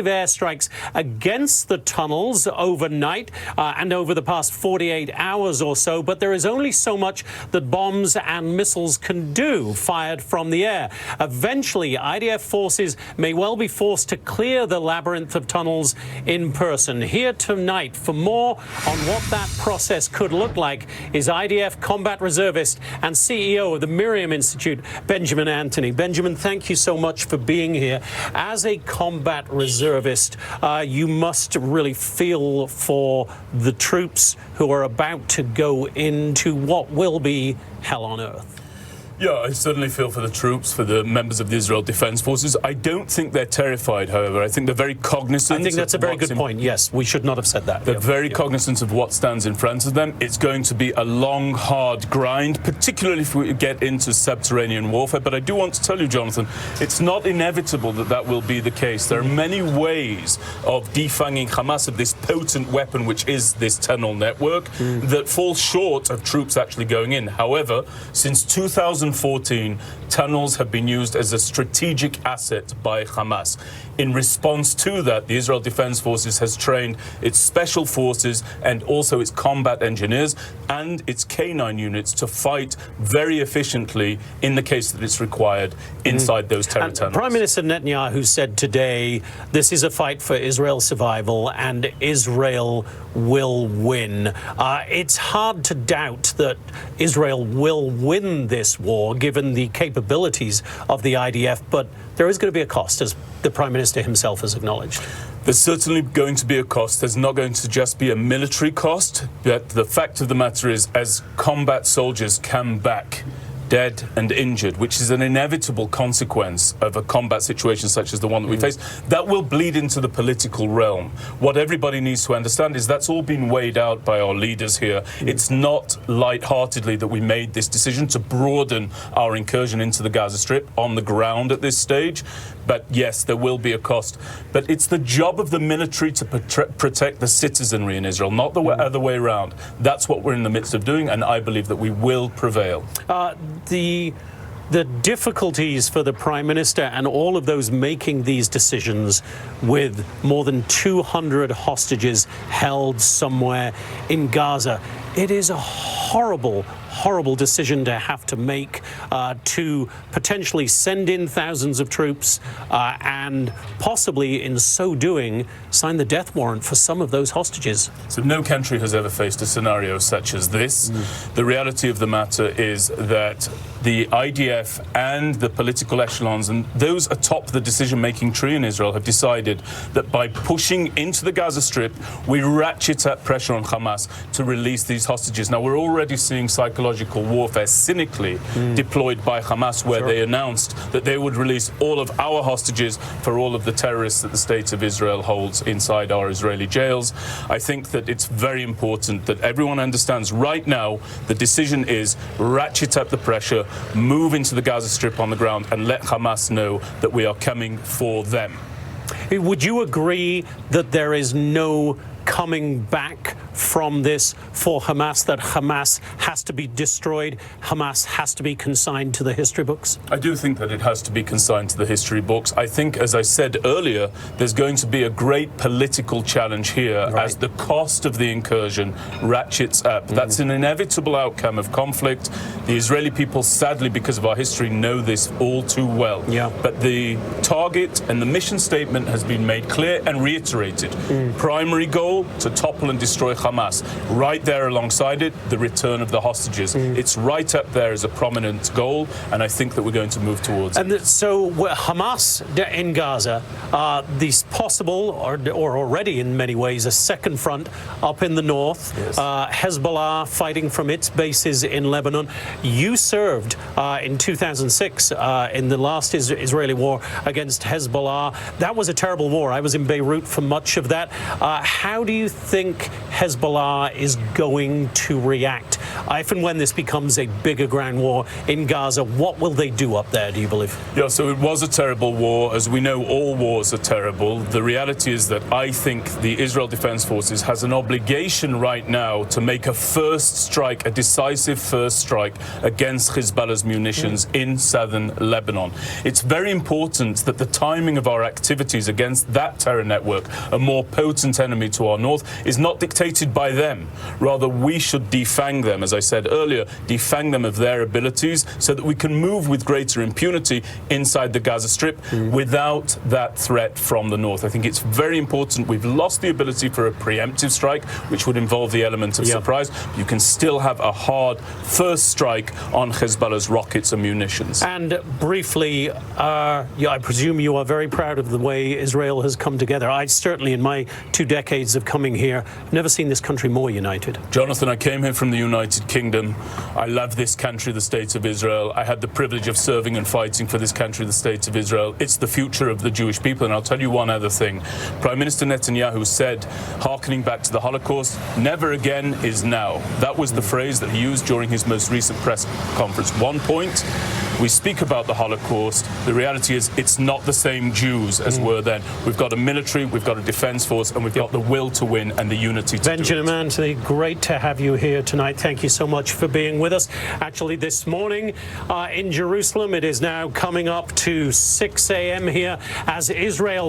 airstrikes against the tunnels overnight and over the past 48 hours or so, but there is only so much that bombs and missiles can do fired from the air. Eventually, IDF forces may well be forced to clear the labyrinth of tunnels in person. Here tonight for more on what that process could look like is IDF combat reservist and CEO of the Miriam Institute, Benjamin Anthony. Benjamin, thank you so much for being here. As a combat reservist, you must really feel for the troops who are about to go into what will be hell on earth. Yeah, I certainly feel for the troops, for the members of the Israel Defense Forces. I don't think they're terrified, however. I think they're very cognizant. I think that's a very good point. Yes, we should not have said that. They're very cognizant of what stands in front of them. It's going to be a long, hard grind, particularly if we get into subterranean warfare. But I do want to tell you, Jonathan, it's not inevitable that that will be the case. There are many ways of defanging Hamas, of this potent weapon, which is this tunnel network, that fall short of troops actually going in. However, since 2014, tunnels have been used as a strategic asset by Hamas. In response to that, the Israel Defense Forces has trained its special forces and also its combat engineers and its K9 units to fight very efficiently in the case that it's required inside those terror tunnels. Prime Minister Netanyahu said today this is a fight for Israel's survival and Israel will win. It's hard to doubt that Israel will win this war given the capabilities of the IDF, but there is going to be a cost, as the Prime Minister himself has acknowledged. There's certainly going to be a cost. There's not going to just be a military cost, but the fact of the matter is, as combat soldiers come back dead and injured, which is an inevitable consequence of a combat situation such as the one that we face, that will bleed into the political realm. What everybody needs to understand is that's all been weighed out by our leaders here. It's not lightheartedly that we made this decision to broaden our incursion into the Gaza Strip on the ground at this stage. But yes, there will be a cost. But it's the job of the military to protect the citizenry in Israel, not the other way around. That's what we're in the midst of doing, and I believe that we will prevail. The difficulties for the Prime Minister and all of those making these decisions with more than 200 hostages held somewhere in Gaza, it is a horrible decision to have to make, to potentially send in thousands of troops and possibly in so doing sign the death warrant for some of those hostages. So no country has ever faced a scenario such as this. The reality of the matter is that the IDF and the political echelons and those atop the decision-making tree in Israel have decided that by pushing into the Gaza Strip, we ratchet up pressure on Hamas to release these hostages. Now, we're already seeing psychological warfare cynically deployed by Hamas, where they announced that they would release all of our hostages for all of the terrorists that the state of Israel holds inside our Israeli jails. I think that it's very important that everyone understands right now the decision is ratchet up the pressure, move into the Gaza Strip on the ground and let Hamas know that we are coming for them. Would you agree that there is no coming back from this for Hamas, that Hamas has to be destroyed, Hamas has to be consigned to the history books? I do think that it has to be consigned to the history books. I think, as I said earlier, there's going to be a great political challenge here as the cost of the incursion ratchets up. That's an inevitable outcome of conflict. The Israeli people, sadly, because of our history, know this all too well. But the target and the mission statement has been made clear and reiterated. Primary goal, to topple and destroy Hamas. Right there alongside it, the return of the hostages. It's right up there as a prominent goal, and I think that we're going to move towards it. So Hamas in Gaza, these possible, or already in many ways, a second front up in the north, Hezbollah fighting from its bases in Lebanon. You served in 2006 in the last Israeli war against Hezbollah. That was a terrible war. I was in Beirut for much of that. How do you think Hezbollah is going to react if and when this becomes a bigger ground war in Gaza? What will they do up there, do you believe? Yeah, so it was a terrible war. As we know, all wars are terrible. The reality is that I think the Israel Defense Forces has an obligation right now to make a first strike, a decisive first strike against Hezbollah's munitions in southern Lebanon. It's very important that the timing of our activities against that terror network, a more potent enemy to our north, is not dictated by them. Rather, we should defang them, as I said earlier, defang them of their abilities so that we can move with greater impunity inside the Gaza Strip without that threat from the north. I think it's very important. We've lost the ability for a preemptive strike, which would involve the element of surprise. You can still have a hard first strike on Hezbollah's rockets and munitions. And briefly, I presume you are very proud of the way Israel has come together. I certainly, in my 2 decades of coming here, never seen this country more united. Jonathan, I came here from the United Kingdom. I love this country, the State of Israel. I had the privilege of serving and fighting for this country, the State of Israel. It's the future of the Jewish people. And I'll tell you one other thing. Prime Minister Netanyahu said, hearkening back to the Holocaust, never again is now. That was the phrase that he used during his most recent press conference. One point, we speak about the Holocaust. The reality is it's not the same Jews as were then. We've got a military, we've got a defense force, and we've got the will to win and the unity to do it. Benjamin Anthony, great to have you here tonight. Thank you so much for being with us. Actually, this morning in Jerusalem, it is now coming up to 6 a.m. here as Israel